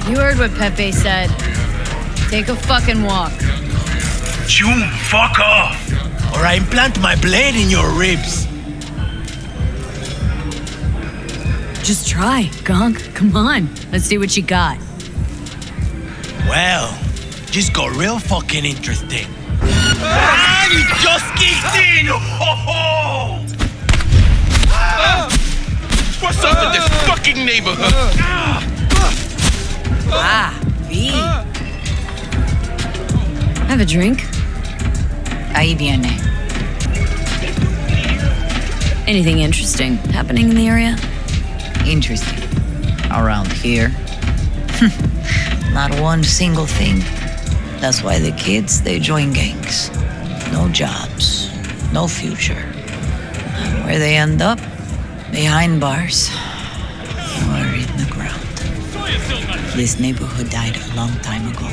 You heard what Pepe said. Take a fucking walk. June, fuck off! Or I implant my blade in your ribs. Just try, Gonk. Come on. Let's see what you got. Well, just got real fucking interesting. Ah, he just kicked in! Ho ho! What's up with this fucking neighborhood? V. Have a drink? Ahí viene. Anything interesting happening in the area? Interesting. Around here. Not one single thing. That's why the kids, they join gangs. No jobs, no future. And where they end up? Behind bars. Or in the ground. This neighborhood died a long time ago.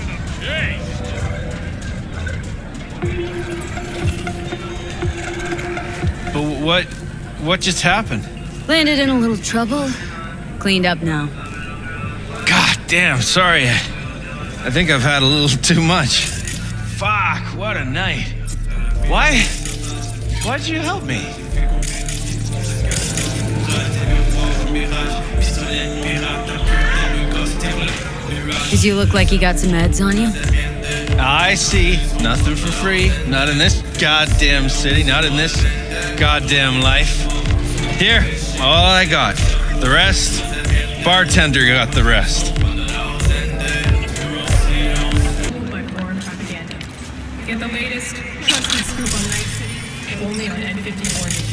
But what just happened? Landed in a little trouble. Cleaned up now. God damn, sorry. I think I've had a little too much. Fuck, what a night. Why'd you help me? Does you look like you got some meds on you? I see. Nothing for free. Not in this goddamn city. Not in this goddamn life. Here, all I got. The rest, bartender got the rest. By foreign propaganda. Get the latest trusted scoop on Night City, only on N54 News.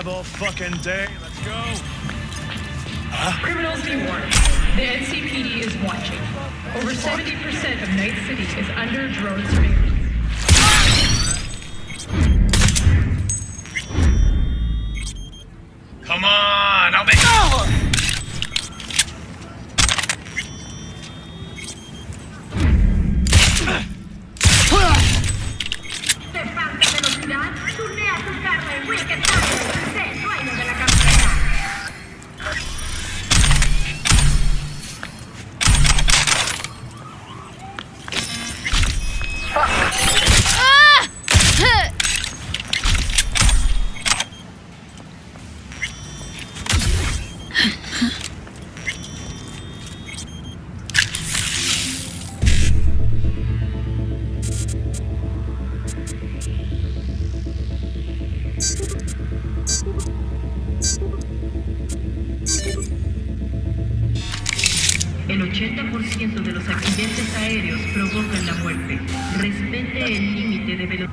All fucking day. Let's go. Criminals be warned. The NCPD is watching. Over 70% of Night City is under drone surveillance. Come on, I'll make. El 80% de los accidentes aéreos provocan la muerte. Respete el límite de velocidad.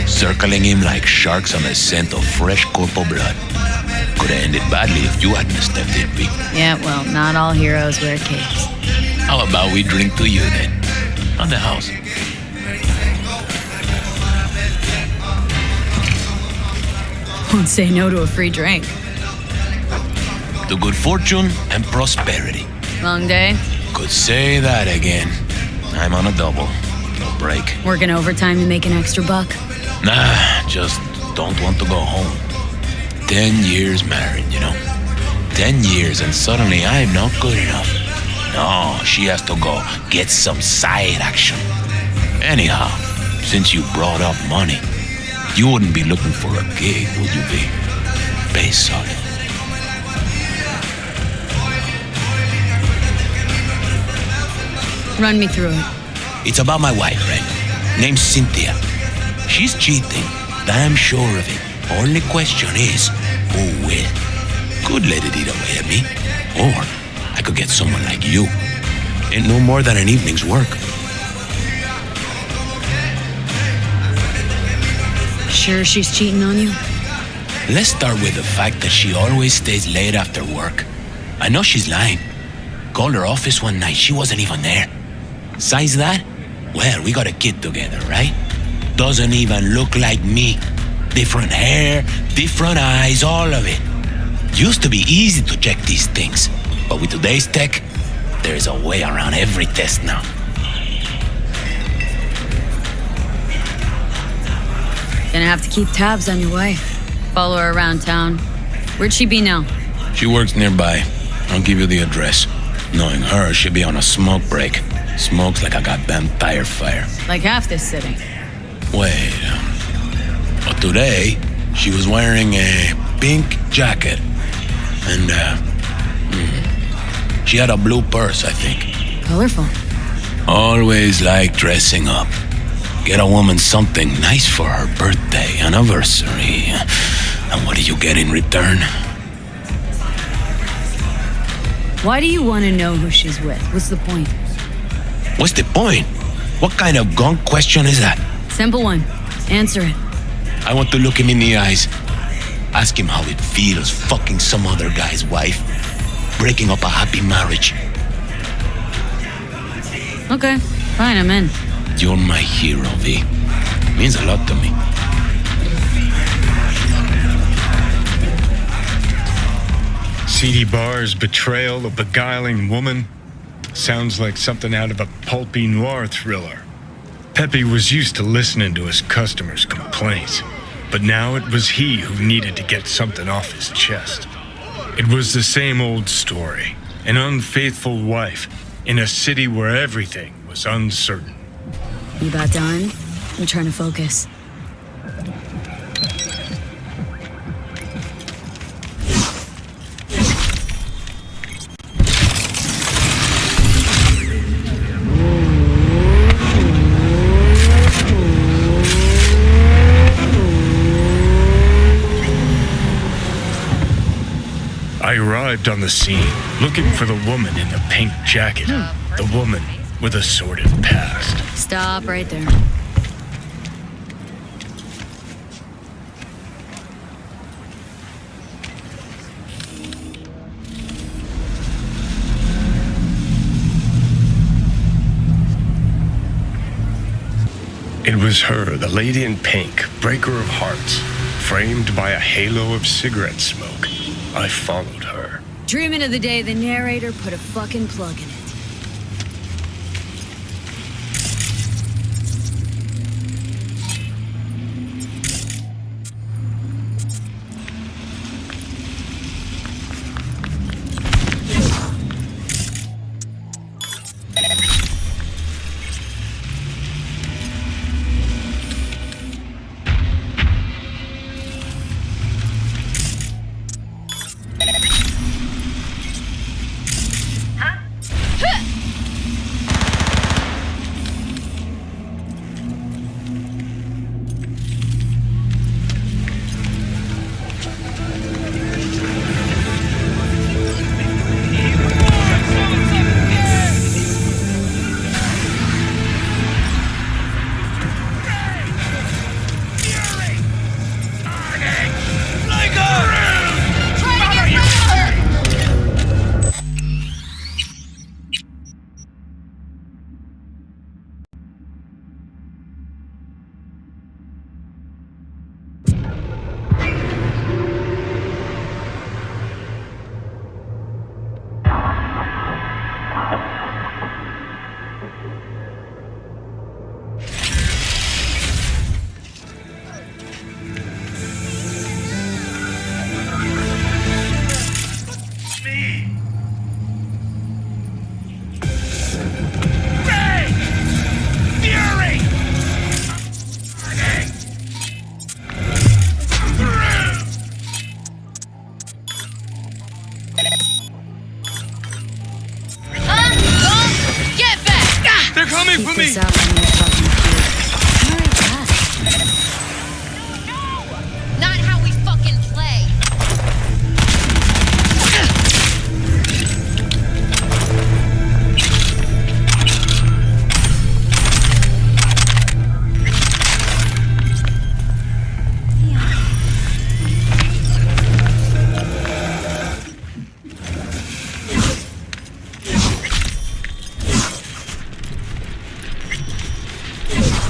Circling him like sharks on the scent of fresh corporal blood. Could have ended badly if you hadn't stepped in, V. Yeah, well, not all heroes wear capes. How about we drink to you then? On the house. Won't say no to a free drink. To good fortune and prosperity. Long day? Could say that again. I'm on a double. No break. Working overtime to make an extra buck? Nah, just don't want to go home. 10 years married, you know? 10 years and suddenly I'm not good enough. No, she has to go get some side action. Anyhow, since you brought up money, you wouldn't be looking for a gig, would you be? Base solid. Run me through it. It's about my wife, right? Name's Cynthia. She's cheating, damn sure of it. Only question is, who will? Could let it eat away at me. Or I could get someone like you. Ain't no more than an evening's work. sure she's cheating on you? Let's start with the fact that she always stays late after work. I know she's lying. Called her office one night, she wasn't even there. Besides that, well, we got a kid together, right? Doesn't even look like me. Different hair, different eyes, all of it. Used to be easy to check these things, but with today's tech, there's a way around every test now. Gonna have to keep tabs on your wife. Follow her around town. Where'd she be now? She works nearby. I'll give you the address. Knowing her, she'll be on a smoke break. Smokes like a goddamn tire fire. Like half this city. Wait, but today, she was wearing a pink jacket. And, she had a blue purse, I think. Colorful. Always like dressing up. Get a woman something nice for her birthday, anniversary. And what do you get in return? Why do you want to know who she's with? What's the point? What's the point? What kind of gunk question is that? Simple one. Answer it. I want to look him in the eyes. Ask him how it feels fucking some other guy's wife. Breaking up a happy marriage. Okay, fine, I'm in. You're my hero, V. Means a lot to me. Seedy bar's betrayal of beguiling woman sounds like something out of a pulpy noir thriller. Pepe was used to listening to his customers' complaints, but now it was he who needed to get something off his chest. It was the same old story, an unfaithful wife in a city where everything was uncertain. You about done? I'm trying to focus. I arrived on the scene, looking for the woman in the pink jacket. The woman with a sordid past. Stop right there. It was her, the lady in pink, breaker of hearts, framed by a halo of cigarette smoke. I followed her. Dreaming of the day the narrator put a fucking plug in it.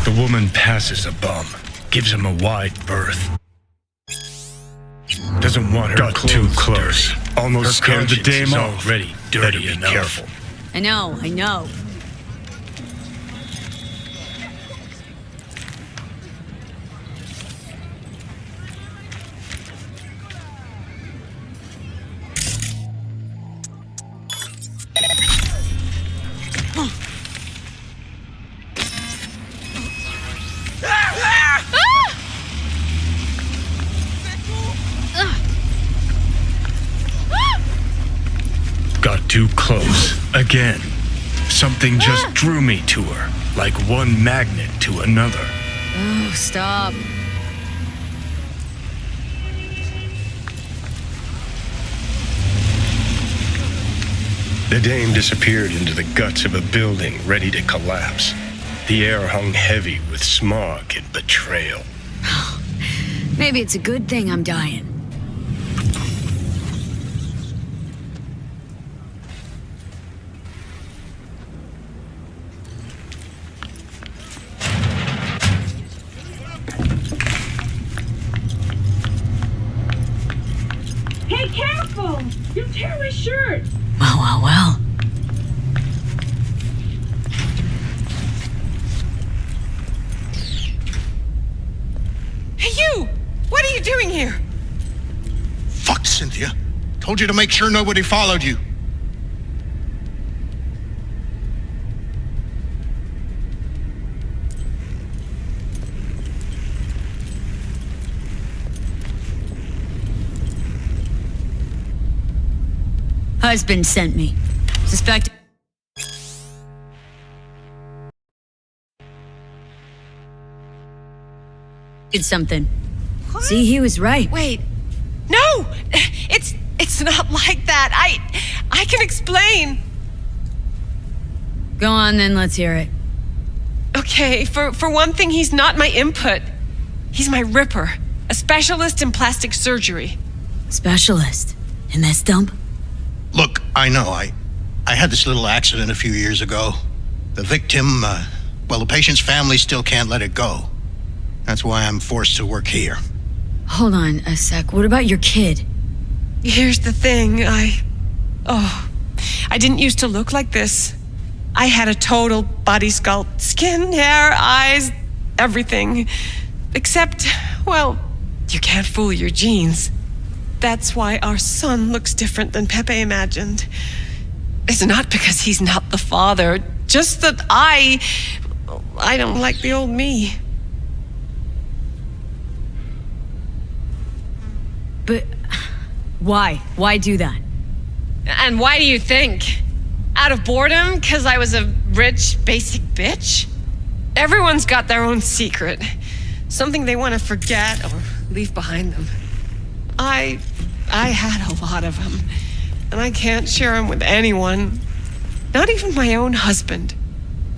The woman passes a bum, gives him a wide berth. Doesn't want her Got too close. Almost scared the dame off. Already Better dirty be enough. careful. I know. Got too close. Again. Something just drew me to her, like one magnet to another. Oh, stop. The dame disappeared into the guts of a building ready to collapse. The air hung heavy with smog and betrayal. Maybe it's a good thing I'm dying. Hey, careful! You'll tear my shirt! Well. Hey, you! What are you doing here? Fuck, Cynthia. Told you to make sure nobody followed you. Husband sent me. Suspect. Did something. What? See, he was right. Wait. No! It's not like that. I can explain. Go on then, let's hear it. Okay, for one thing, he's not my input. He's my ripper. A specialist in plastic surgery. Specialist. In this dump? Look, I know, I had this little accident a few years ago. The victim, well, the patient's family still can't let it go. That's why I'm forced to work here. Hold on a sec. What about your kid? Here's the thing, I didn't used to look like this. I had a total body sculpt. Skin, hair, eyes, everything. Except, well, you can't fool your genes. That's why our son looks different than Pepe imagined. It's not because he's not the father, just that I don't like the old me. But why? Why do that? And why do you think? Out of boredom? Because I was a rich, basic bitch? Everyone's got their own secret. Something they want to forget or leave behind them. I had a lot of them. And I can't share them with anyone. Not even my own husband.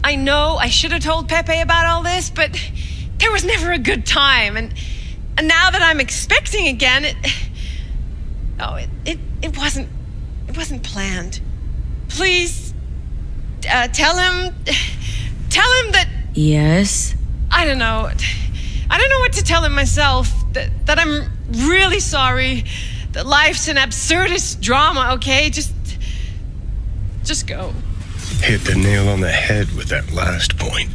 I know I should have told Pepe about all this, but there was never a good time. And now that I'm expecting again, it wasn't planned. Please, tell him that... Yes? I don't know what to tell him myself. That I'm really sorry. That life's an absurdist drama, okay? Just go. Hit the nail on the head with that last point.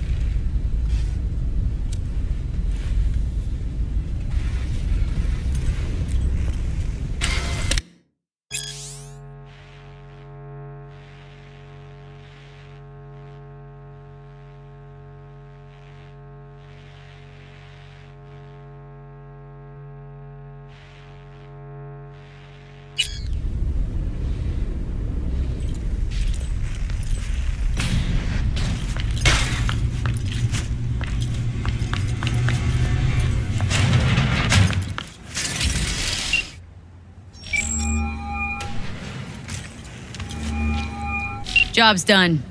Job's done.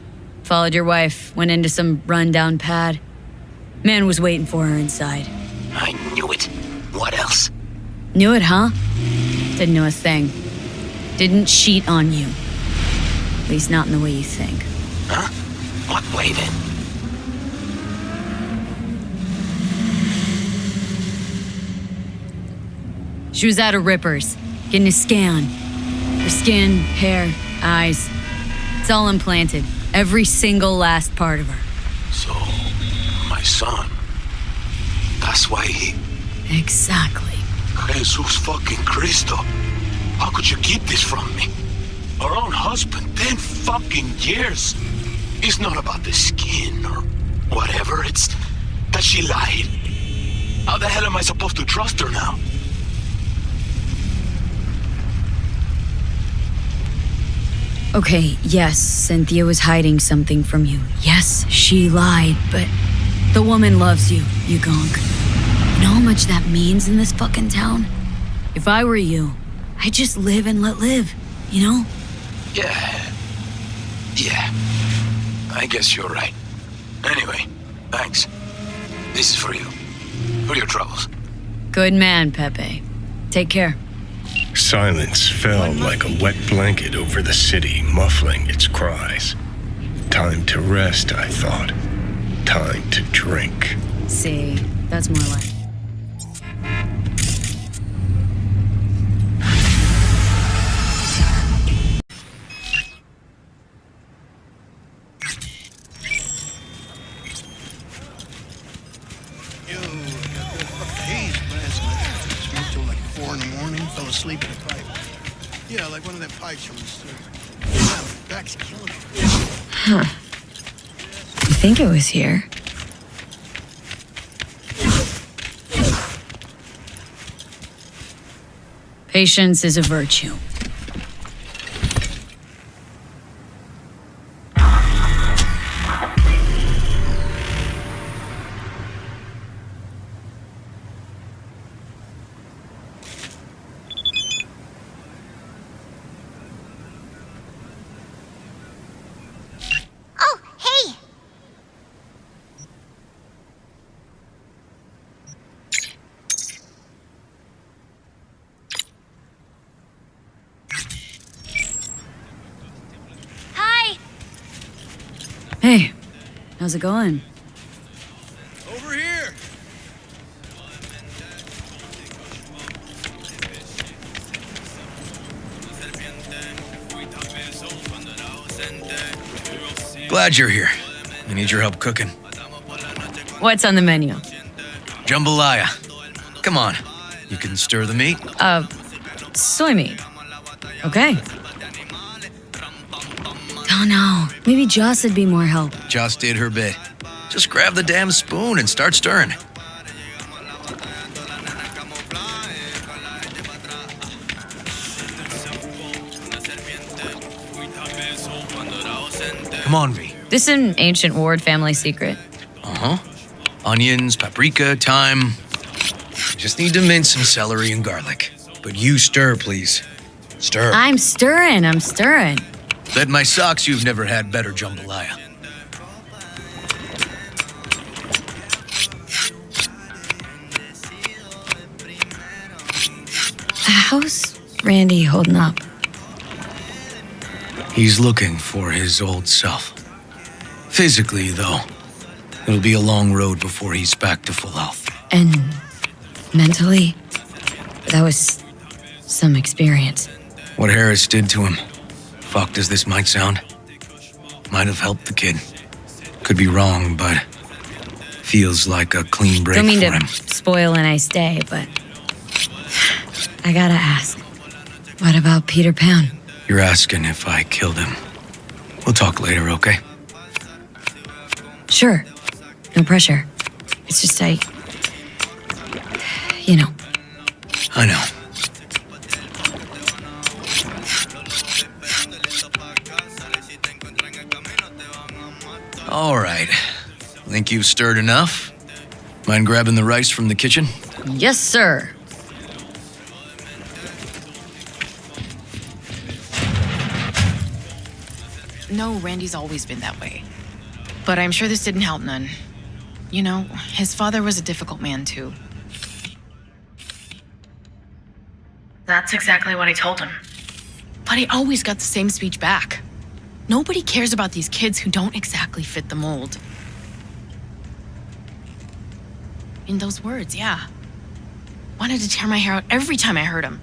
Followed your wife, went into some rundown pad. Man was waiting for her inside. I knew it. What else? Knew it, huh? Didn't know a thing. Didn't cheat on you. At least not in the way you think. Huh? What way then? She was at a Ripper's, getting a scan. Her skin, hair, eyes. It's all implanted. Every single last part of her. So, my son. That's why he... Exactly. Jesus fucking Cristo. How could you keep this from me? Our own husband, 10 fucking years. It's not about the skin or whatever. It's that she lied. How the hell am I supposed to trust her now? Okay, yes, Cynthia was hiding something from you. Yes, she lied, but the woman loves you, you gonk. You know how much that means in this fucking town? If I were you, I'd just live and let live, you know? Yeah. I guess you're right. Anyway, thanks. This is for you. For your troubles. Good man, Pepe. Take care. Silence fell like a wet blanket over the city, muffling its cries. Time to rest, I thought. Time to drink. See, that's more like... Yo, got good haze last night. Smoked till like 4 in the morning, fell asleep in a pipe. Yeah, like one of them pipes from the store. Yeah, my back's killing me. Huh. You think it was here? Patience is a virtue. Oh, hey! Hi! Hey, how's it going? Over here! Glad you're here. I need your help cooking. What's on the menu? Jambalaya. Come on. You can stir the meat? Soy meat. Okay. Oh no, maybe Joss would be more help. Joss did her bit. Just grab the damn spoon and start stirring. Come on, V. This is an ancient Ward family secret. Uh-huh. Onions, paprika, thyme. Just need to mince some celery and garlic. But you stir, please. Stir. I'm stirring. Bet my socks you've never had better jambalaya. How's Randy holding up? He's looking for his old self. Physically, though, it'll be a long road before he's back to full health. And mentally, that was some experience. What Harris did to him, fucked as this might sound, might have helped the kid. Could be wrong, but feels like a clean break Don't mean for to him. spoil a nice day, but I gotta ask, what about Peter Pan? You're asking if I killed him. We'll talk later, okay? Sure, no pressure. It's just you know. I know. All right. Think you've stirred enough? Mind grabbing the rice from the kitchen? Yes, sir. No, Randy's always been that way. But I'm sure this didn't help none. You know, his father was a difficult man, too. That's exactly what I told him. But he always got the same speech back. Nobody cares about these kids who don't exactly fit the mold. In those words, yeah. Wanted to tear my hair out every time I heard him.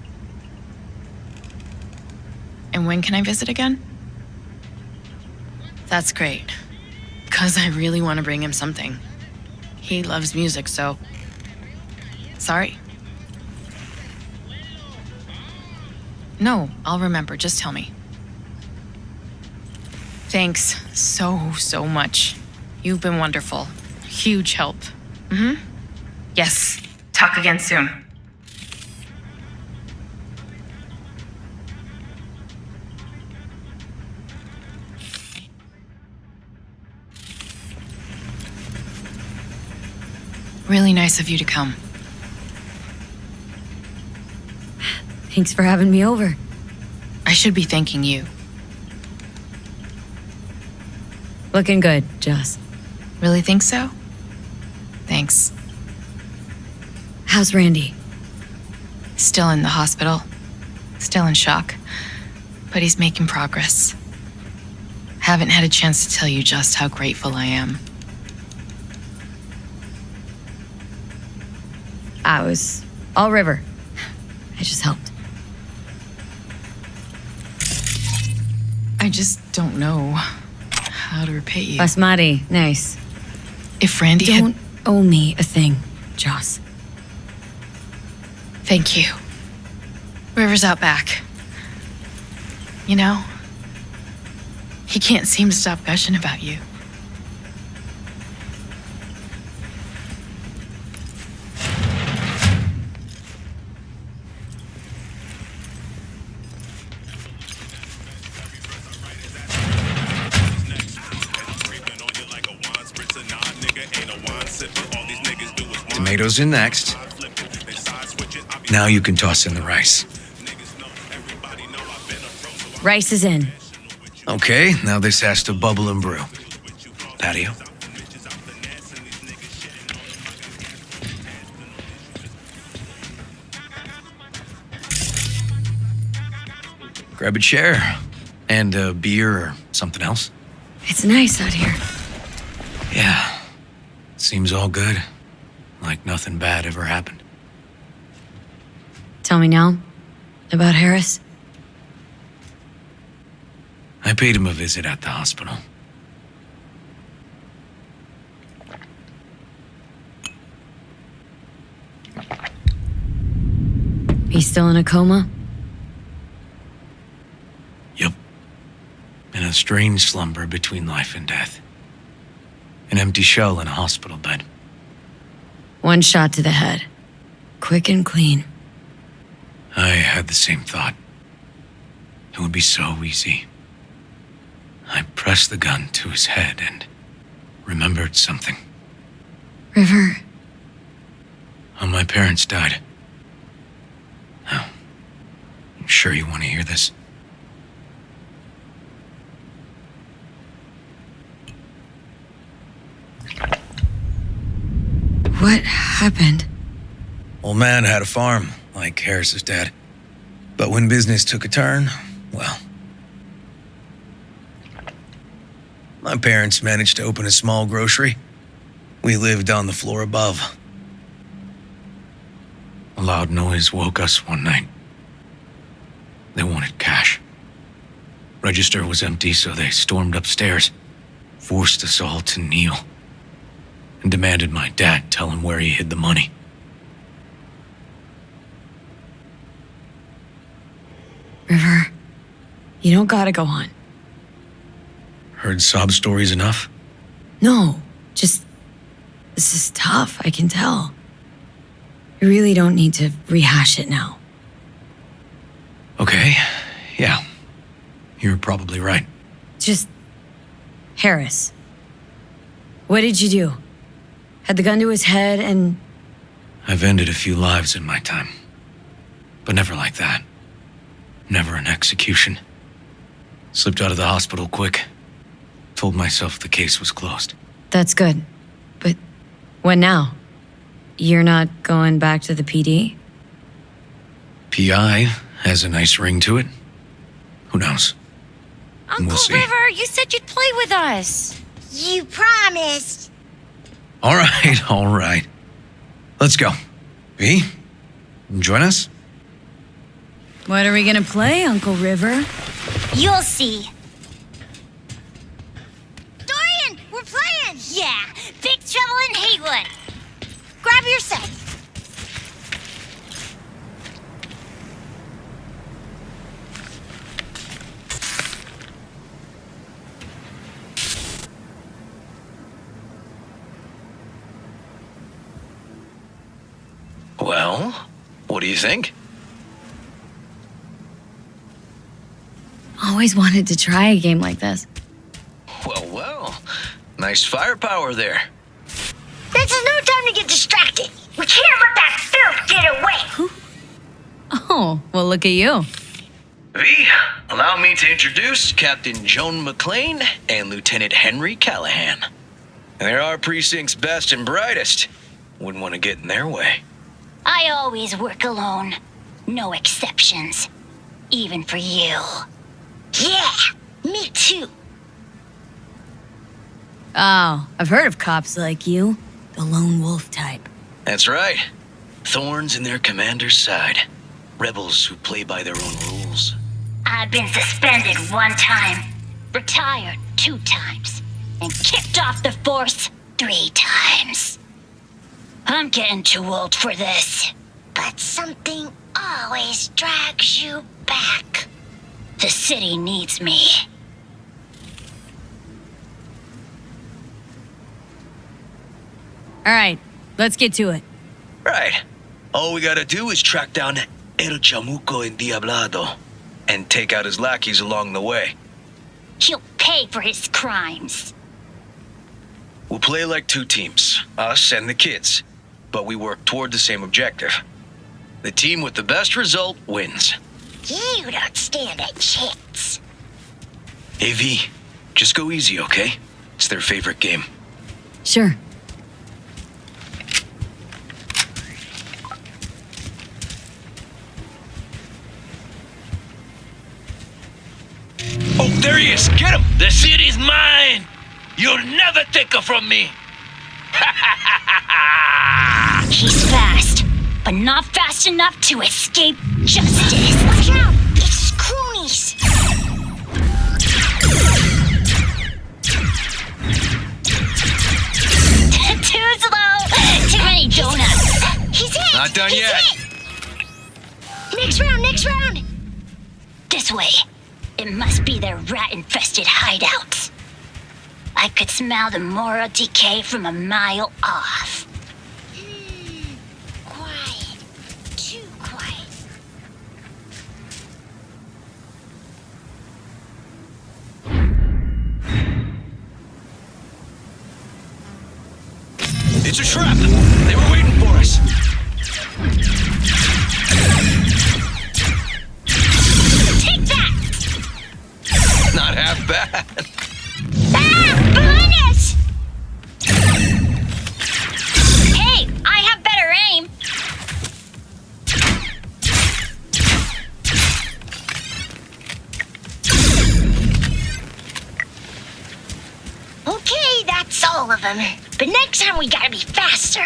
And when can I visit again? That's great. Because I really want to bring him something. He loves music, so... Sorry. No, I'll remember. Just tell me. Thanks so much. You've been wonderful. Huge help. Yes. Talk again soon. Really nice of you to come. Thanks for having me over. I should be thanking you. Looking good, Joss. Really think so? Thanks. How's Randy? Still in the hospital. Still in shock. But he's making progress. Haven't had a chance to tell you just how grateful I am. I was all river. I just helped. I just don't know how to repay you. Basmati, nice. If Randy Don't owe me a thing, Joss. Thank you. River's out back. You know, he can't seem to stop gushing about you. Tomatoes in next. Now you can toss in the rice. Rice is in. Okay, now this has to bubble and brew. Patio. Grab a chair. And a beer or something else. It's nice out here. Yeah. Seems all good. Like nothing bad ever happened. Tell me now about Harris. I paid him a visit at the hospital. He's still in a coma? Yep. In a strange slumber between life and death. An empty shell in a hospital bed. One shot to the head. Quick and clean. I had the same thought. It would be so easy. I pressed the gun to his head and remembered something. River. How my parents died. Now, I'm sure you want to hear this. What happened? Old man had a farm, like Harris's dad. But when business took a turn, well... My parents managed to open a small grocery. We lived on the floor above. A loud noise woke us one night. They wanted cash. Register was empty, so they stormed upstairs, forced us all to kneel, and demanded my dad tell him where he hid the money. River, you don't gotta go on. Heard sob stories enough? No, just... This is tough, I can tell. You really don't need to rehash it now. Okay, yeah. You're probably right. Just... Harris. What did you do? Had the gun to his head and... I've ended a few lives in my time. But never like that. Never an execution. Slipped out of the hospital quick. Told myself the case was closed. That's good. But what now? You're not going back to the PD? PI has a nice ring to it. Who knows? Uncle We'll see. River, you said you'd play with us. You promised. All right. Let's go. V, Join us? What are we gonna play, Uncle River? You'll see. Dorian, we're playing! Yeah, Big Trouble in Haywood. Grab your set. Well, what do you think? Always wanted to try a game like this. Well. Nice firepower there. This is no time to get distracted. We can't let that filth get away. Oh, well, look at you. V, allow me to introduce Captain Joan McLean and Lieutenant Henry Callahan. They're our precinct's best and brightest. Wouldn't want to get in their way. I always work alone. No exceptions. Even for you. Yeah, me too. Oh, I've heard of cops like you. The lone wolf type. That's right. Thorns in their commander's side. Rebels who play by their own rules. I've been suspended 1 time, retired 2 times, and kicked off the force 3 times. I'm getting too old for this. But something always drags you back. The city needs me. All right, let's get to it. Right. All we gotta do is track down El Chamuco Endiablado and take out his lackeys along the way. He'll pay for his crimes. We'll play like 2 teams, us and the kids, but we work toward the same objective. The team with the best result wins. You don't stand a chance. Hey V, just go easy, okay? It's their favorite game. Sure. Oh, there he is. Get him. The city's mine. You'll never take her from me. He's fast, but not fast enough to escape justice. Watch out! It's croonies. Too slow. Too many donuts. He's hit. Not done He's yet. Hit. Next round. Next round. This way. It must be their rat-infested hideout. I could smell the moral decay from a mile off. Quiet. Too quiet. It's a trap. They were waiting for us. Take that! Not half bad. Ah! Behind us! Hey, I have better aim. Okay, that's all of them. But next time we gotta be faster.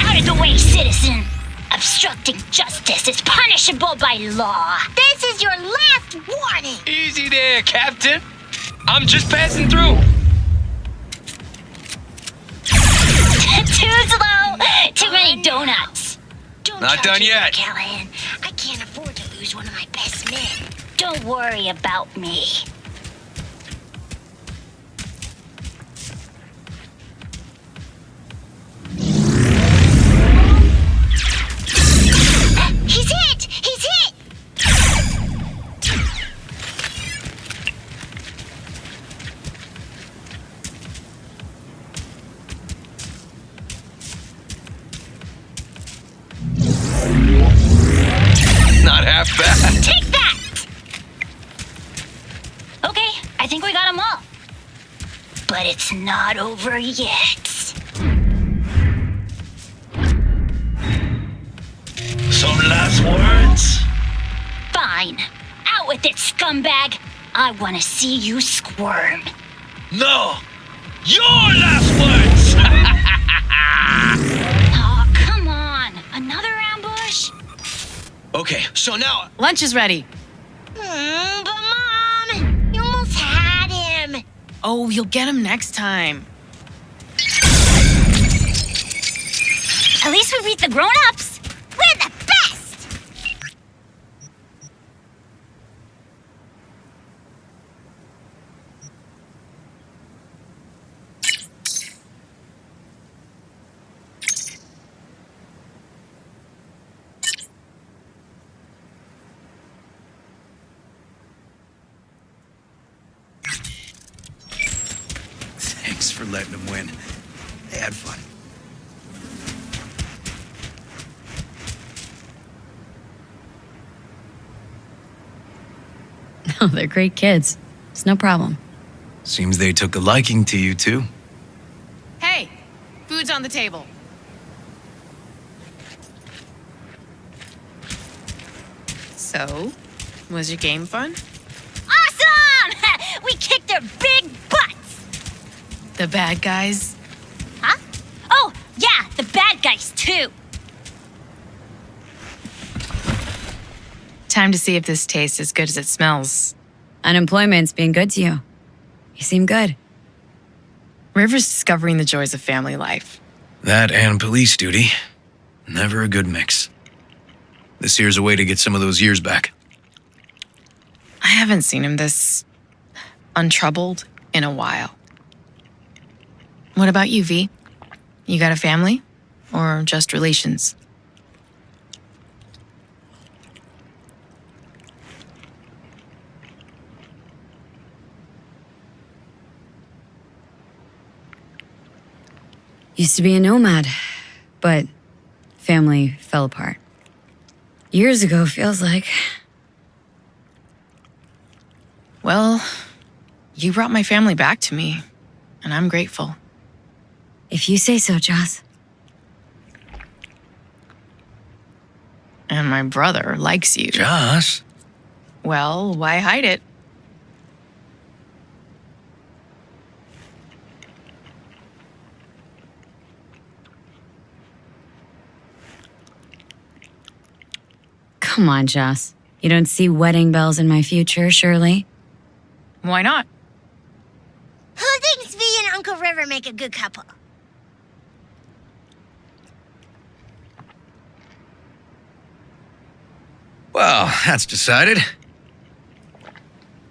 Out of the way, citizen! Obstructing justice is punishable by law. This is your last warning! Easy there, Captain. I'm just passing through. Too slow! Too many donuts! Don't Not charge done me, yet. Callahan. I can't afford to lose one of my best men. Don't worry about me. He's hit! He's hit! Not half bad. Take that! Okay, I think we got them all. But it's not over yet. Some last words? Fine. twisted scumbag. I want to see you squirm. No! Your last words! Oh, come on. Another ambush? Okay, so now... Lunch is ready. But Mom, you almost had him. Oh, you'll get him next time. At least we beat the grown-ups. We're the best. Thanks for letting them win. They had fun. Oh, they're great kids. It's no problem. Seems they took a liking to you, too. Hey, food's on the table. So, was your game fun? Awesome! We kicked their big butts. The bad guys? Huh? Oh, yeah, the bad guys, too. Time to see if this tastes as good as it smells. Unemployment's being good to you. You seem good. River's discovering the joys of family life. That and police duty. Never a good mix. This here's a way to get some of those years back. I haven't seen him this untroubled in a while. What about you, V? You got a family? Or just relations? Used to be a nomad, but family fell apart. Years ago, feels like. Well, you brought my family back to me, and I'm grateful. If you say so, Joss. And my brother likes you. Joss? Well, why hide it? Come on, Joss. You don't see wedding bells in my future, surely? Why not? Who thinks V and Uncle River make a good couple? Well, that's decided.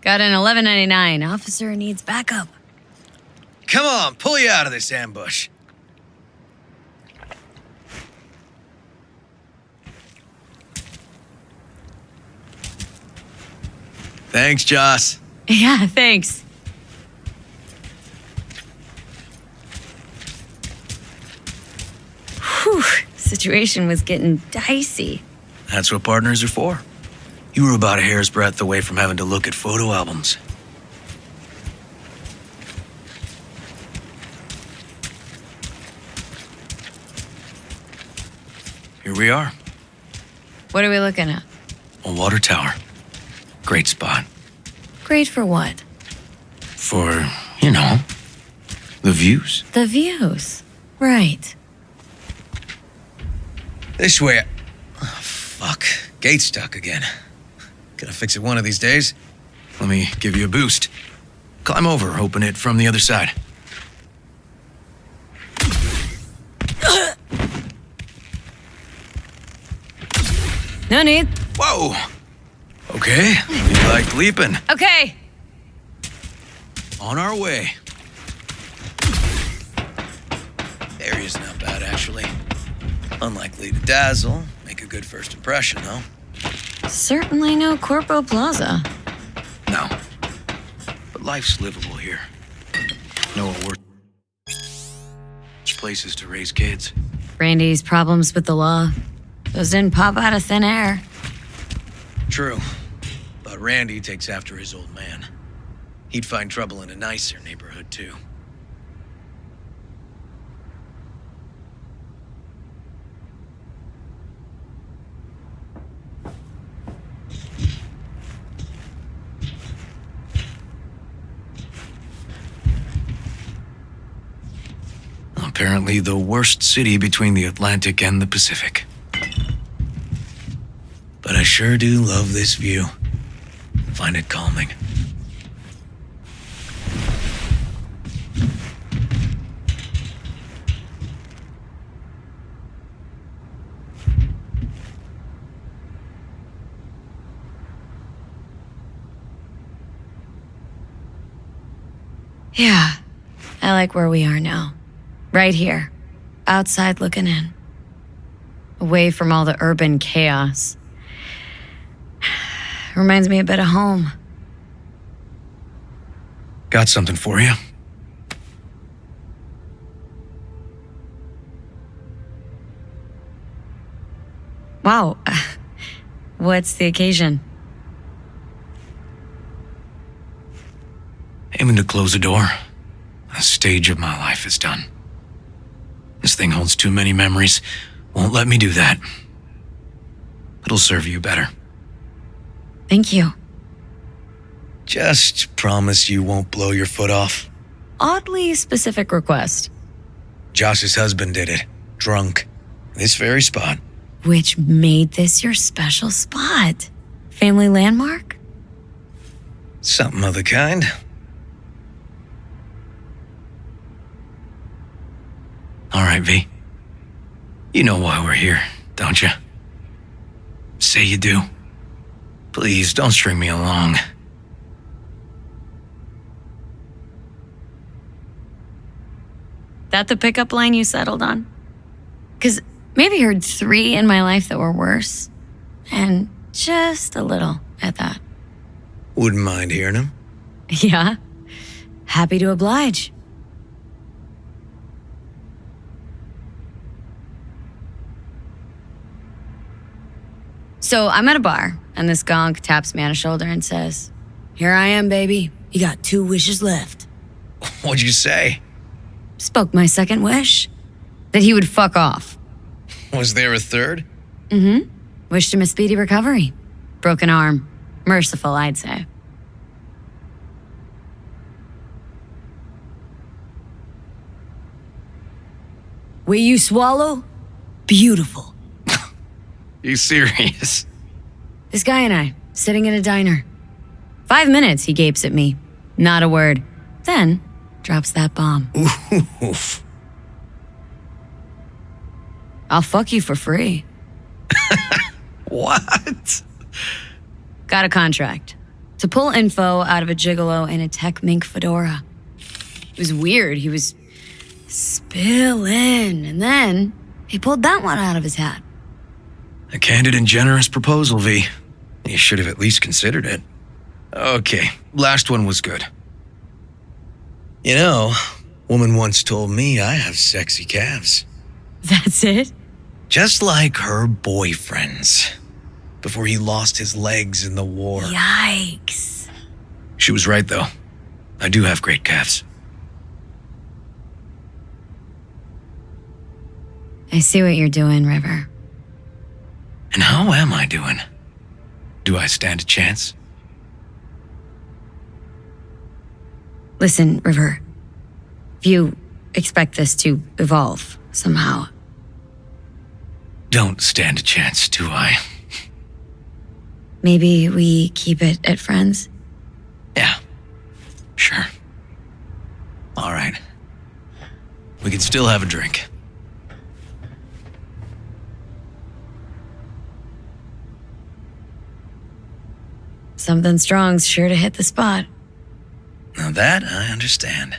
Got an $11.99. Officer needs backup. Come on, pull you out of this ambush. Thanks, Joss. Yeah, thanks. Whew, situation was getting dicey. That's what partners are for. You were about a hair's breadth away from having to look at photo albums. Here we are. What are we looking at? A water tower. Great spot. Great for what? For, you know, the views. The views. Right. This way. Oh, fuck. Gate's stuck again. Gonna fix it one of these days. Let me give you a boost. Climb over, open it from the other side. No need. Whoa! Okay, we like leaping. Okay. On our way. Area's not bad, actually. Unlikely to dazzle. Make a good first impression, though. Certainly no Corpo Plaza. No. But life's livable here. No worse places to raise kids. Randy's problems with the law. Those didn't pop out of thin air. True. But Randy takes after his old man. He'd find trouble in a nicer neighborhood, too. Apparently the worst city between the Atlantic and the Pacific. But I sure do love this view. Find it calming. Yeah, I like where we are now. Right here, outside looking in. Away from all the urban chaos. Reminds me a bit of home. Got something for you. Wow. What's the occasion? Aiming to close the door. A stage of my life is done. This thing holds too many memories. Won't let me do that. It'll serve you better. Thank you. Just promise you won't blow your foot off. Oddly specific request. Josh's husband did it. Drunk. This very spot. Which made this your special spot? Family landmark? Something of the kind. All right, V. You know why we're here, don't you? Say you do. Please, don't string me along. That the pickup line you settled on? 'Cause maybe heard 3 in my life that were worse. And just a little at that. Wouldn't mind hearing him. Yeah. Happy to oblige. So I'm at a bar, and this gonk taps me on the shoulder and says, "Here I am, baby. You got 2 wishes left." What'd you say? Spoke my second wish. That he would fuck off. Was there a third? Mm-hmm. Wished him a speedy recovery. Broken arm. Merciful, I'd say. Will you swallow? Beautiful. You serious? This guy and I, sitting in a diner. 5 minutes, he gapes at me. Not a word. Then, drops that bomb. Oof. I'll fuck you for free. What? Got a contract. To pull info out of a gigolo in a tech mink fedora. It was weird. He was spilling. And then, he pulled that one out of his hat. A candid and generous proposal, V. You should have at least considered it. Okay, last one was good. You know, woman once told me I have sexy calves. That's it? Just like her boyfriend's. Before he lost his legs in the war. Yikes. She was right, though. I do have great calves. I see what you're doing, River. And how am I doing? Do I stand a chance? Listen, River. If you expect this to evolve somehow. Don't stand a chance, do I? Maybe we keep it at friends? Yeah, sure. All right. We can still have a drink. Something strong's sure to hit the spot. Now that I understand.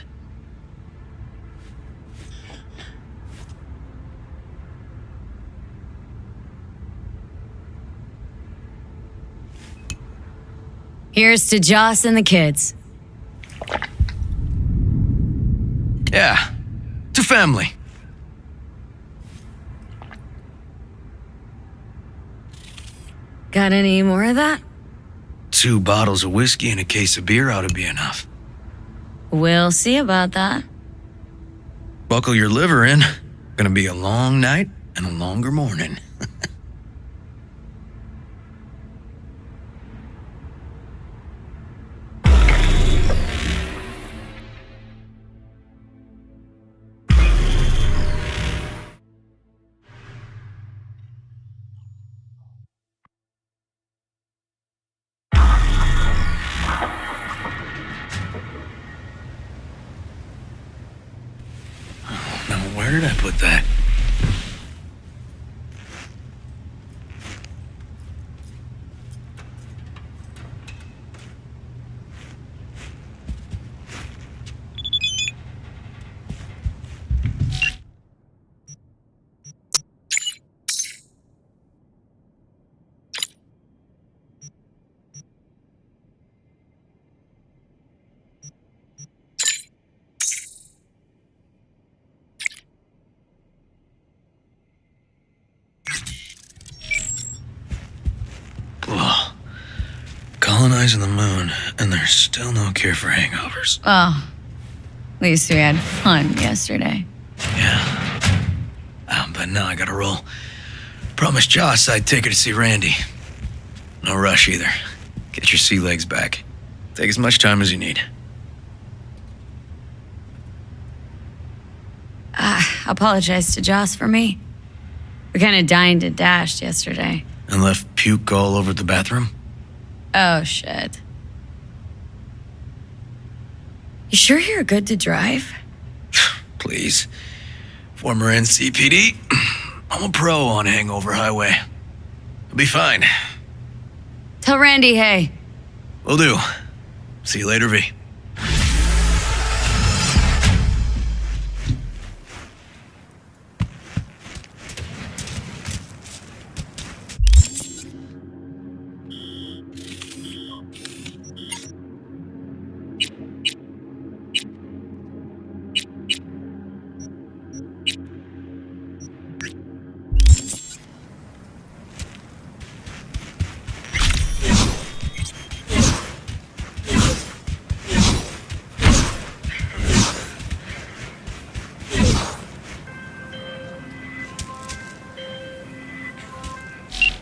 Here's to Joss and the kids. Yeah, to family. Got any more of that? 2 bottles of whiskey and a case of beer ought to be enough. We'll see about that. Buckle your liver in. Gonna be a long night and a longer morning. did I put that? Colonizing the moon, and there's still no cure for hangovers. Oh, at least we had fun yesterday. Yeah. But now I gotta roll. Promised Joss I'd take her to see Randy. No rush either. Get your sea legs back. Take as much time as you need. Apologize to Joss for me. We kind of dined and dashed yesterday. And left puke all over the bathroom? Oh, shit. You sure you're good to drive? Please. Former NCPD. I'm a pro on Hangover Highway. I'll be fine. Tell Randy, hey. Will do. See you later, V.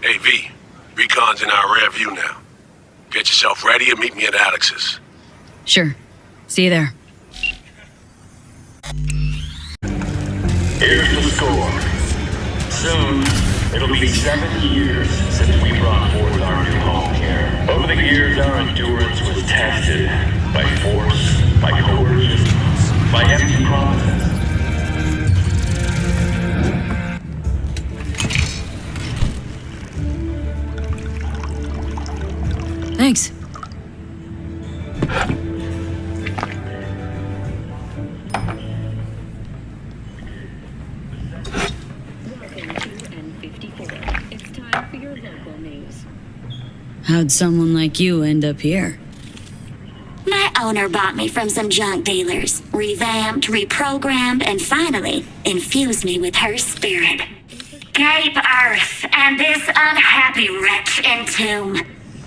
Hey, V. Recon's in our rear view now. Get yourself ready and meet me at Alex's. Sure. See you there. Here's the score. Soon, it'll be 7 years since we brought forth our new home care. Over the years, our endurance was tested by force, by coercion, by empty promises. Thanks. How'd someone like you end up here? My owner bought me from some junk dealers, revamped, reprogrammed, and finally infused me with her spirit. Gape Earth and this unhappy wretch entomb,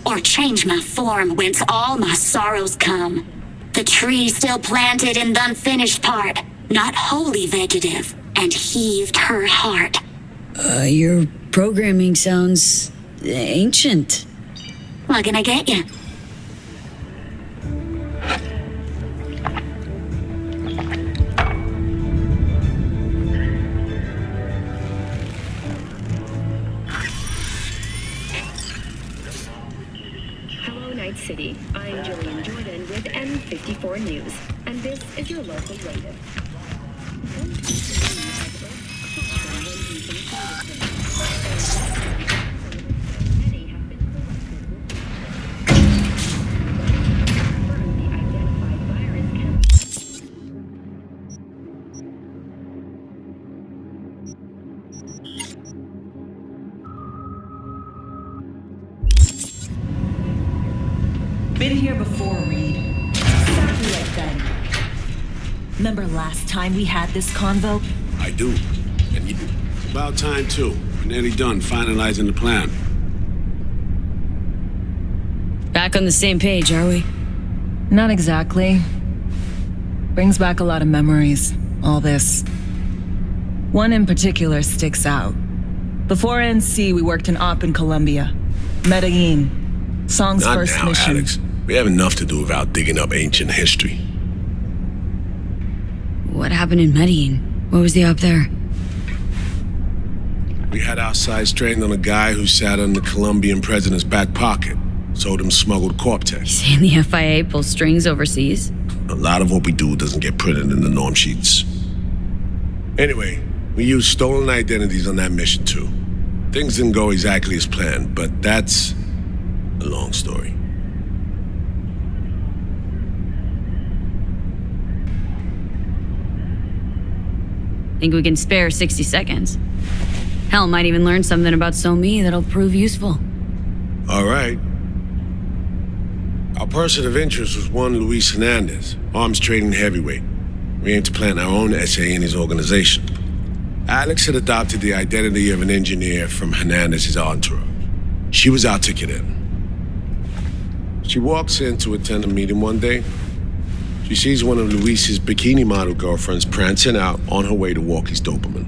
or change my form whence all my sorrows come. The tree still planted in the unfinished part, not wholly vegetative, and heaved her heart. Your programming sounds ancient. What can I get you? Hello, Night City. I'm Jillian Jordan with N54 News, and this is your local latest. Been here before, Reed. Exactly like then. Remember last time we had this convo? I do. And you... About time, too. We're nearly done finalizing the plan. Back on the same page, are we? Not exactly. Brings back a lot of memories, all this. One in particular sticks out. Before NC, we worked an op in Colombia. Medellin. Song's Not first now, mission. Alex. We have enough to do without digging up ancient history. What happened in Medellin? What was the op there? We had our sights trained on a guy who sat in the Colombian president's back pocket. Sold him smuggled Corp-Tex. Saying the FIA pulls strings overseas? A lot of what we do doesn't get printed in the norm sheets. Anyway, we used stolen identities on that mission too. Things didn't go exactly as planned, but that's a long story. Think we can spare 60 seconds? Hell, might even learn something about So-Me that'll prove useful. All right. Our person of interest was one Luis Hernandez, arms trading heavyweight. We aim to plant our own SA in his organization. Alex had adopted the identity of an engineer from Hernandez's entourage. She was our ticket in. She walks in to attend a meeting one day. She sees one of Luis's bikini model girlfriends prancing out on her way to walk his Doberman.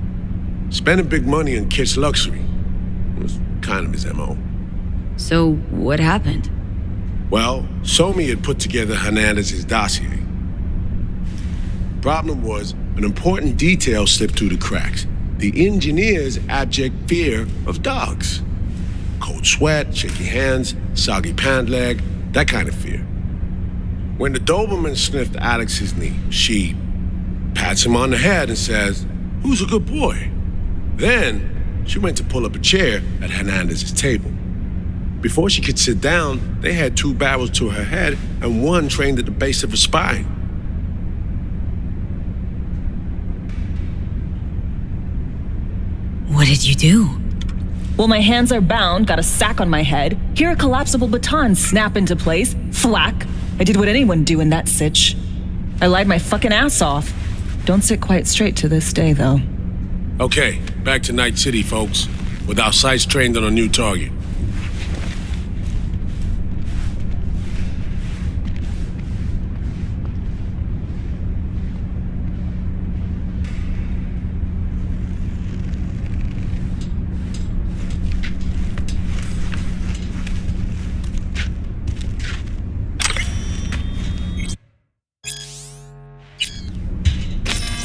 Spending big money on kitsch luxury. It was kind of his MO. So, what happened? Well, So-Me had put together Hernandez's dossier. Problem was, an important detail slipped through the cracks. The engineer's abject fear of dogs. Cold sweat, shaky hands, soggy pant leg, that kind of fear. When the Doberman sniffed Alex's knee, she pats him on the head and says, "Who's a good boy?" Then, she went to pull up a chair at Hernandez's table. Before she could sit down, they had 2 barrels to her head and 1 trained at the base of her spine. What did you do? Well, my hands are bound, got a sack on my head. Here a collapsible baton snap into place. Flack. I did what anyone do in that sitch. I lied my fucking ass off. Don't sit quite straight to this day, though. Okay, back to Night City, folks. With our sights trained on a new target.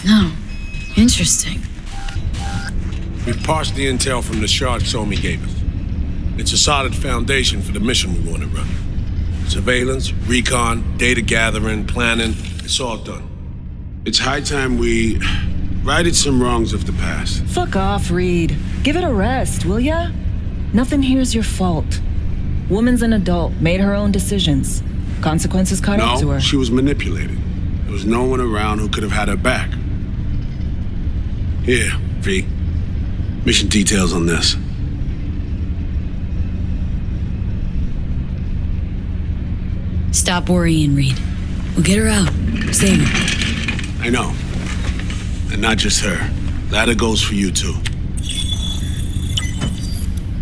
No. Interesting. We've parsed the intel from the shard So-Me gave us. It's a solid foundation for the mission we want to run. Surveillance, recon, data gathering, planning, it's all done. It's high time we righted some wrongs of the past. Fuck off, Reed. Give it a rest, will ya? Nothing here's your fault. Woman's an adult, made her own decisions. Consequences caught up to her. No, she was manipulated. There was no one around who could have had her back. Here, V. Mission details on this. Stop worrying, Reed. We'll get her out. Save her. I know. And not just her. That goes for you, too.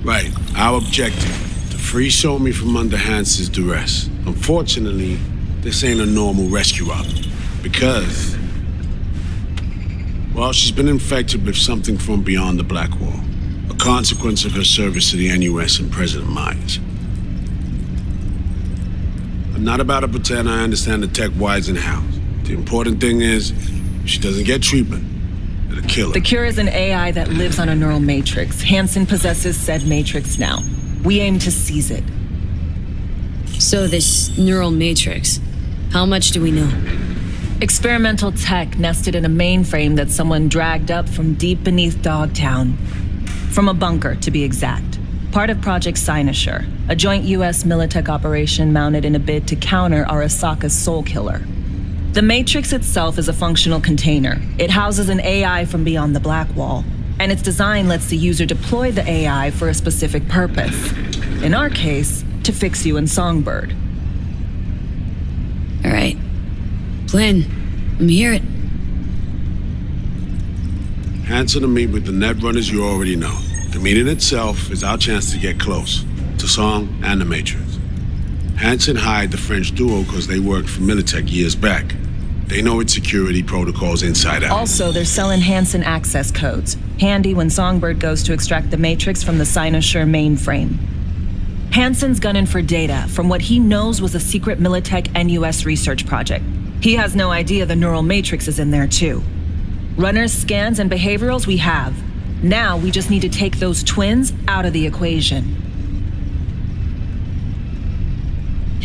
Right. Our objective. To free So-Me from under Hansen's duress. Unfortunately, this ain't a normal rescue op. Because... well, she's been infected with something from beyond the Black Wall. A consequence of her service to the NUS and President Myers. I'm not about to pretend I understand the tech whys and hows. The important thing is, if she doesn't get treatment, it'll kill her. The cure is an AI that lives on a neural matrix. Hansen possesses said matrix now. We aim to seize it. So this neural matrix, how much do we know? Experimental tech nested in a mainframe that someone dragged up from deep beneath Dogtown. From a bunker, to be exact. Part of Project Cynosure, a joint US Militech operation mounted in a bid to counter Arasaka's Soul Killer. The Matrix itself is a functional container. It houses an AI from beyond the Black Wall, and its design lets the user deploy the AI for a specific purpose. In our case, to fix you and Songbird. All right. Flynn, let me hear it. Hansen to meet with the Netrunners you already know. The meeting itself is our chance to get close, to Song and the Matrix. Hansen hired the French duo because they worked for Militech years back. They know its security protocols inside out. Also, they're selling Hansen access codes, handy when Songbird goes to extract the Matrix from the Cynosure mainframe. Hansen's gunning for data from what he knows was a secret Militech NUS research project. He has no idea the neural matrix is in there too. Runners, scans, and behaviorals we have. Now we just need to take those twins out of the equation.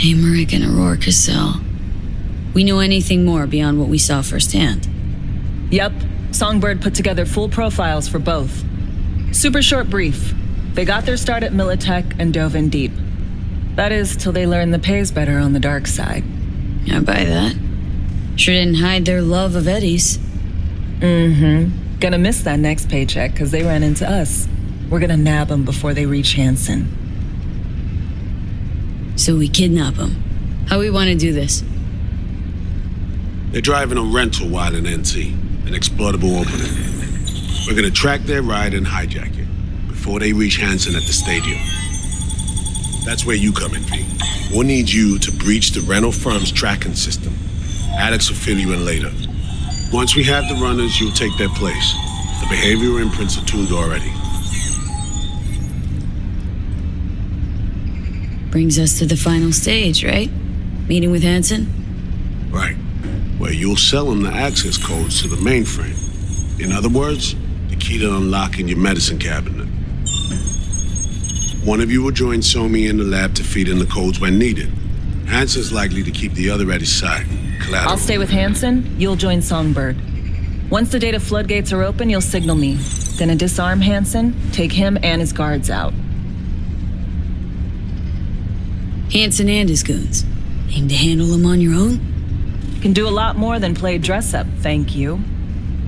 Emmerich and Aurora Cassell. We know anything more beyond what we saw firsthand? Yep. Songbird put together full profiles for both. Super short brief. They got their start at Militech and dove in deep. That is, till they learned the pay's better on the dark side. I buy that. Sure didn't hide their love of Eddie's. Mm-hmm. Gonna miss that next paycheck, because they ran into us. We're gonna nab them before they reach Hansen. So we kidnap them. How we want to do this? They're driving a rental while in NC, an exploitable opening. We're gonna track their ride and hijack it before they reach Hansen at the stadium. That's where you come in, V. We'll need you to breach the rental firm's tracking system. Alex will fill you in later. Once we have the runners, you'll take their place. The behavioral imprints are tuned already. Brings us to the final stage, right? Meeting with Hansen? Right. Where you'll sell them the access codes to the mainframe. In other words, the key to unlocking your medicine cabinet. One of you will join Somi in the lab to feed in the codes when needed. Hansen's likely to keep the other at his side. Collateral. I'll stay with Hansen, you'll join Songbird. Once the data floodgates are open, you'll signal me. Gonna disarm Hansen, take him and his guards out. Hansen and his goons. Aim to handle them on your own? Can do a lot more than play dress up, thank you.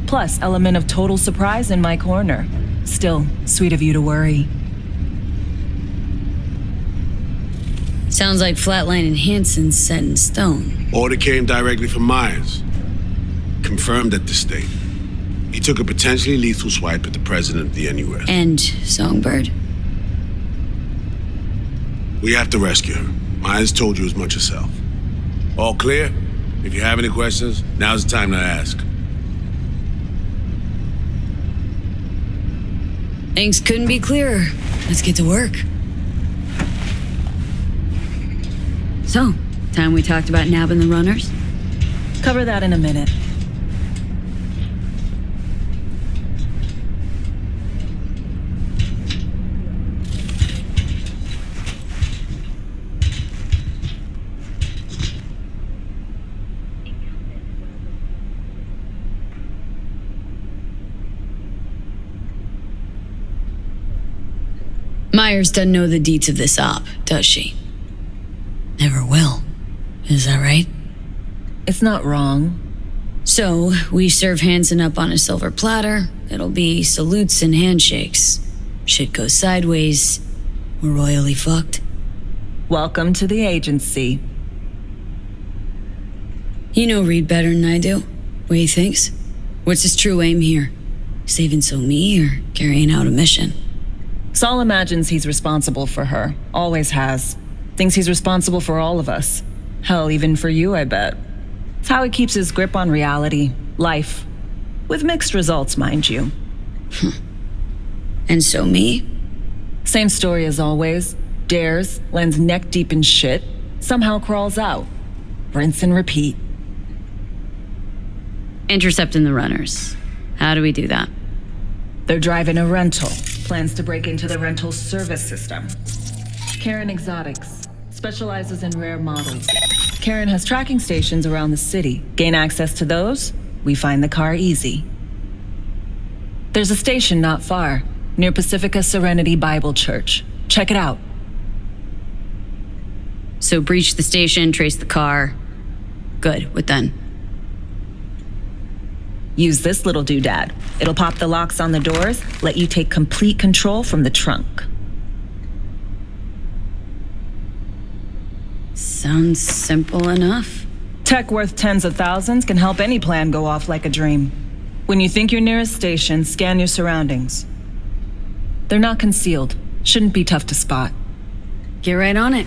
Plus, element of total surprise in my corner. Still, sweet of you to worry. Sounds like Flatline and Hansen's set in stone. Order came directly from Myers. Confirmed at the state. He took a potentially lethal swipe at the president of the NUS. And Songbird. We have to rescue her. Myers told you as much herself. All clear? If you have any questions, now's the time to ask. Things couldn't be clearer. Let's get to work. So, time we talked about nabbing the runners? Cover that in a minute. Myers doesn't know the deets of this op, does she? Never will. Is that right? It's not wrong. So, we serve Hansen up on a silver platter. It'll be salutes and handshakes. Shit goes sideways. We're royally fucked. Welcome to the agency. You know Reed better than I do. What he thinks? What's his true aim here? Saving Somi or carrying out a mission? Saul imagines he's responsible for her. Always has. Thinks he's responsible for all of us. Hell, even for you, I bet. It's how he keeps his grip on reality, life. With mixed results, mind you. And Somi? Same story as always. Dares, lands neck deep in shit, somehow crawls out. Rinse and repeat. Intercepting the runners. How do we do that? They're driving a rental. Plans to break into the rental service system. Karen Exotics specializes in rare models. Karen has tracking stations around the city. Gain access to those, we find the car easy. There's a station not far, near Pacifica Serenity Bible Church. Check it out. So breach the station, trace the car. Good, what then? Use this little doodad. It'll pop the locks on the doors, let you take complete control from the trunk. Sounds simple enough. Tech worth tens of thousands can help any plan go off like a dream. When you think you're near a station, scan your surroundings. They're not concealed. Shouldn't be tough to spot. Get right on it.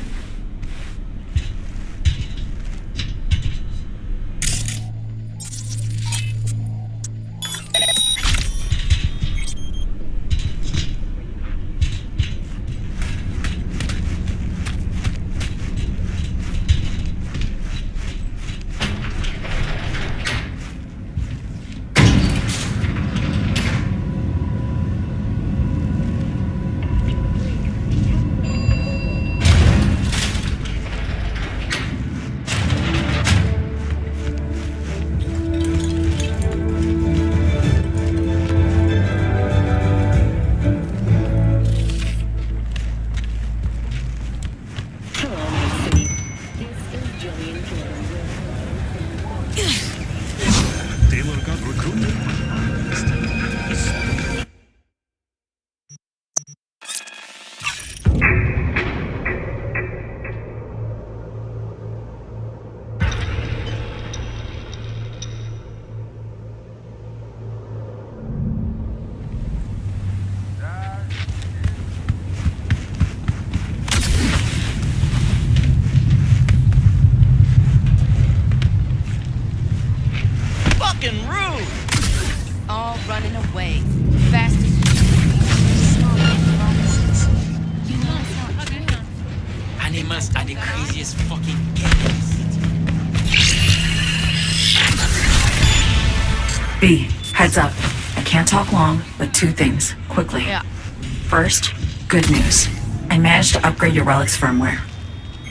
Gamers are the craziest fucking gamers. B, heads up. I can't talk long, but 2 things, quickly. Yeah. First, good news. I managed to upgrade your relic's firmware.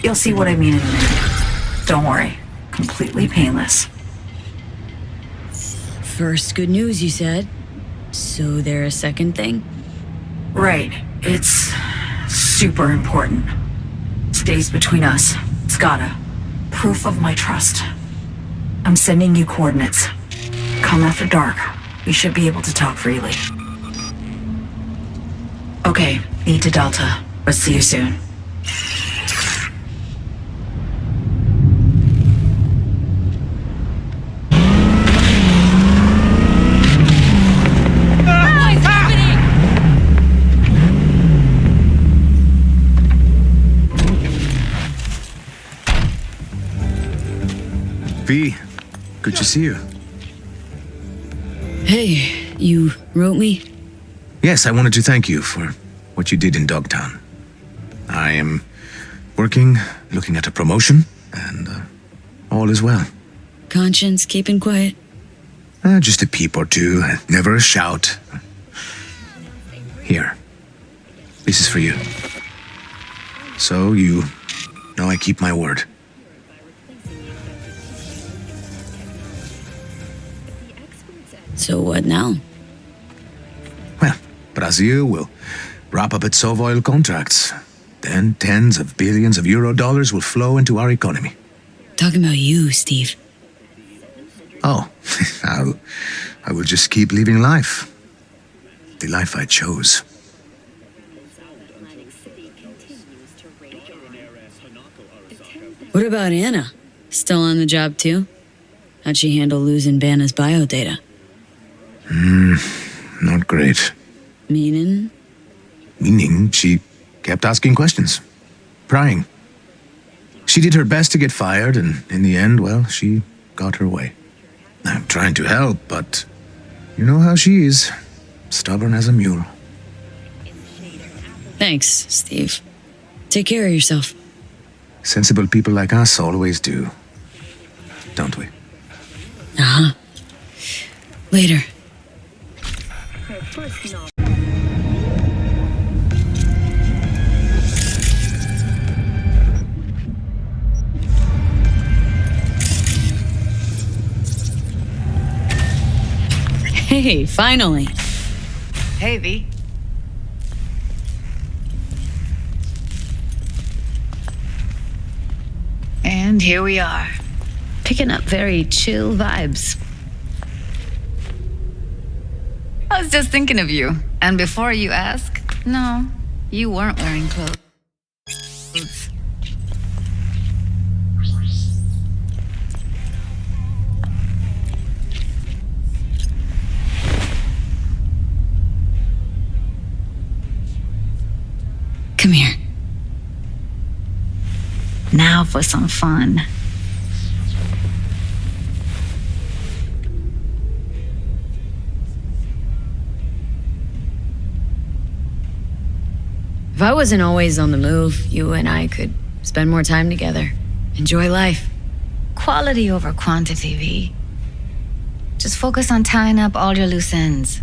You'll see what I mean in a minute. Don't worry, completely painless. First good news, you said. So there a second thing? Right, it's super important. Stays between us. It's gotta. Proof of my trust. I'm sending you coordinates. Come after dark. We should be able to talk freely. Okay, E to Delta. Let's see you soon. V, good to see you. Hey, you wrote me? Yes, I wanted to thank you for what you did in Dogtown. I am working, looking at a promotion, and all is well. Conscience keeping quiet? Just a peep or two, never a shout. Here, this is for you. So you know I keep my word. So what now? Well, Brazil will wrap up its Sovoil contracts. Then tens of billions of euro dollars will flow into our economy. Talking about you, Steve. Oh, I will just keep living life. The life I chose. What about Anna? Still on the job too? How'd she handle losing Banna's biodata? Not great. Meaning? Meaning she kept asking questions. Prying. She did her best to get fired, and in the end, well, she got her way. I'm trying to help, but you know how she is. Stubborn as a mule. Thanks, Steve. Take care of yourself. Sensible people like us always do. Don't we? Uh-huh. Later. Hey, finally. Hey, V. And here we are. Picking up very chill vibes. I was just thinking of you. And before you ask, no, you weren't wearing clothes. Come here. Now for some fun. If I wasn't always on the move, you and I could spend more time together. Enjoy life. Quality over quantity, V. Just focus on tying up all your loose ends.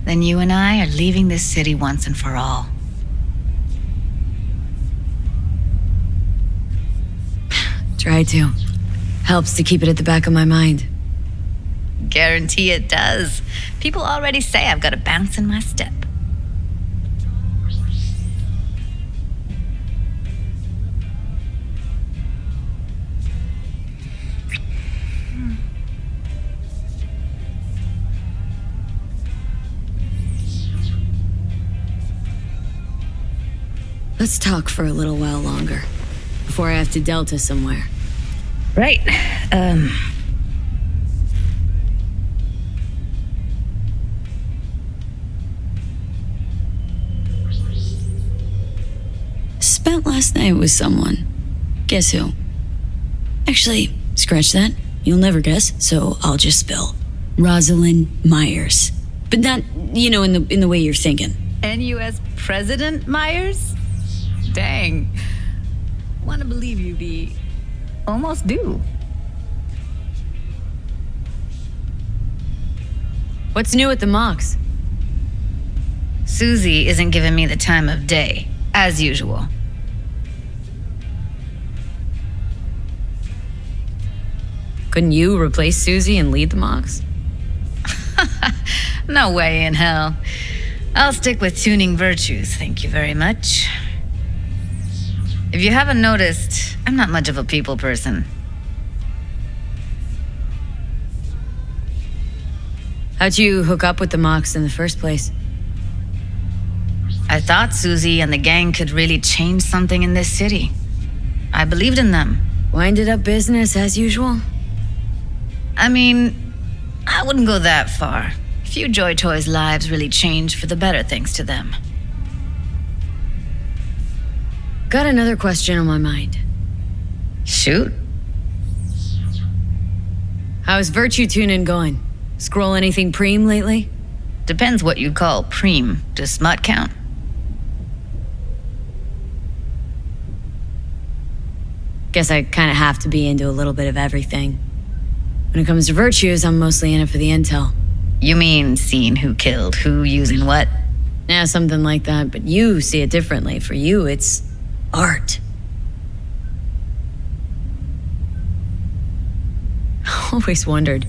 Then you and I are leaving this city once and for all. Try to. Helps to keep it at the back of my mind. Guarantee it does. People already say I've got a bounce in my step. Let's talk for a little while longer, before I have to Delta somewhere. Right. Spent last night with someone. Guess who? Actually, scratch that. You'll never guess, so I'll just spill. Rosalind Myers. But not, in the way you're thinking. NUS President Myers? Dang. to believe you, V. Almost do. What's new at the mocks? Susie isn't giving me the time of day, as usual. Couldn't you replace Susie and lead the mocks? No way in hell. I'll stick with tuning virtues, thank you very much. If you haven't noticed, I'm not much of a people person. How'd you hook up with the mocks in the first place? I thought Susie and the gang could really change something in this city. I believed in them. Winded up business as usual? I mean, I wouldn't go that far. Few Joy Toys' lives really changed for the better thanks to them. Got another question on my mind. Shoot. How's virtue tuning going? Scroll anything preem lately? Depends what you call preem. Does smut count? Guess I kind of have to be into a little bit of everything. When it comes to virtues, I'm mostly in it for the intel. You mean seeing who killed who using what? Yeah, something like that, but you see it differently. For you, it's art. Always wondered,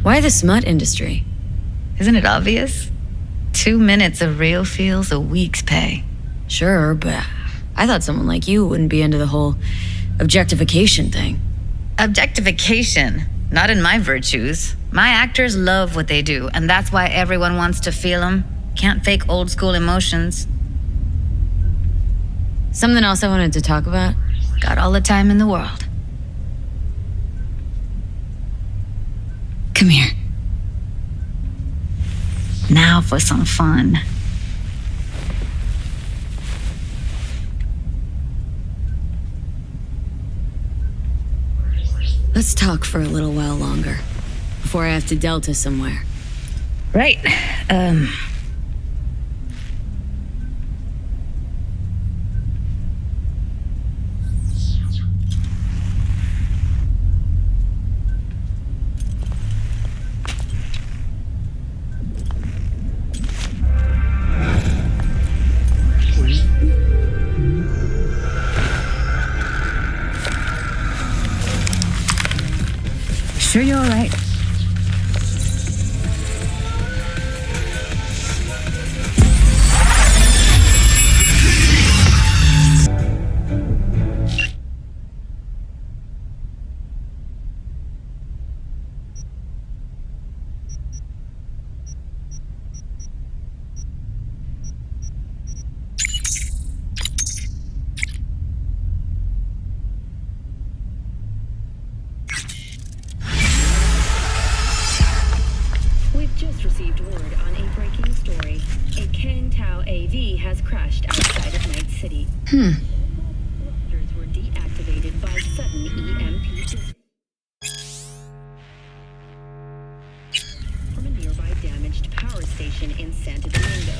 why the smut industry? Isn't it obvious? 2 minutes of real feels a week's pay. Sure, but I thought someone like you wouldn't be into the whole objectification thing. Objectification? Not in my virtues. My actors love what they do, and that's why everyone wants to feel them. Can't fake old school emotions. Something else I wanted to talk about? Got all the time in the world. Come here. Now for some fun. Let's talk for a little while longer, before I have to Delta somewhere. Right. Sure you're all right? We've just received word on a breaking story. A Kang Tao AV has crashed outside of Night City. Thrusters were deactivated by sudden EMP from a nearby damaged power station in Santo Domingo.